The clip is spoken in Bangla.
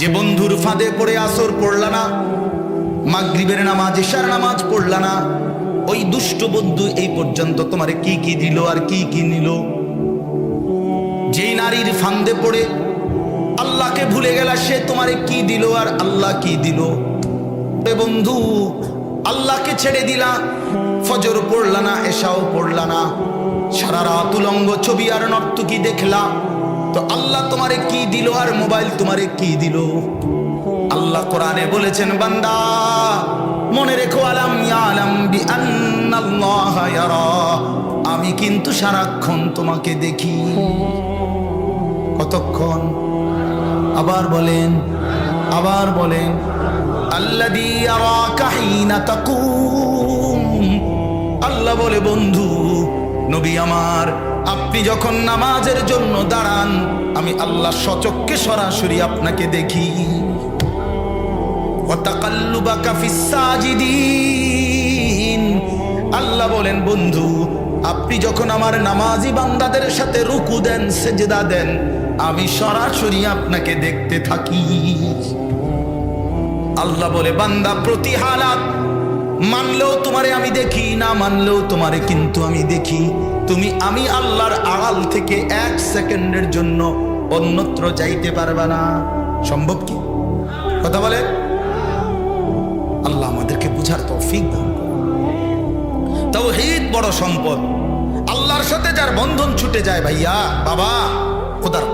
যে বন্ধুর ফাঁদে পড়ে আসর পড়লা না, মাগরিবের নামাজ ইশার নামাজ পড়লা না, ওই দুষ্ট বন্ধু এই পর্যন্ত তোমারে কি কি দিল আর কি কি নিল। যেই নারীর ফাঁদে পড়ে আল্লাহকে ভুলে গেলা, সে তোমারে কি দিল আর আল্লাহ কি দিল। এ বন্ধু, আল্লাহকে ছেড়ে দিলা, ফজর পড়লা না, এশাও পড়লা না, সারা রাত উলঙ্গ ছবি আর নর্তকী দেখলা, তো আল্লাহ তোমারে কি দিল আর মোবাইল তোমারে কি দিল। আল্লাহ কোরআনে বলেছেন, বান্দা মনে রেখো, আলাম ইয়ালাম বিআন্নাল্লাহা ইয়ারা, আমি কিন্তু সারাক্ষণ তোমাকে দেখি। কতক্ষণ? আবার বলেন, আবার বলেন, আল্লাযী ইয়ারাকা হিনা তাকুম। আল্লাহ বলে, বন্ধু নবী আমার, আপনি যখন নামাজের জন্য দাঁড়ান, আমি আল্লাহ সচক্ষে সরাসরি আপনাকে দেখি। ওয়া তাকাল্লুবাকা ফিস সাজিদিন। আল্লাহ বলেন, বন্ধু আপনি যখন আমার নামাজি বান্দাদের সাথে রুকু দেন, সেজদা দেন, আমি সরাসরি আপনাকে দেখতে থাকি। আল্লাহ বলে, বান্দা প্রতি হালাত মানলেও তোমারে আমি দেখি, না মানলেও তোমারে কিন্তু আমি দেখি। তুমি আমি আল্লাহর আড়াল থেকে 1 সেকেন্ডের জন্য অন্যত্র যাইতে পারবে না। সম্ভব কি? কথা বলে। আল্লাহ আমাদেরকে বুঝার তৌফিক দান করুন। তাওহীদ বড় সম্পদ। আল্লাহর সাথে যার বন্ধন ছুটে যায়, ভাইয়া বাবা, খোদার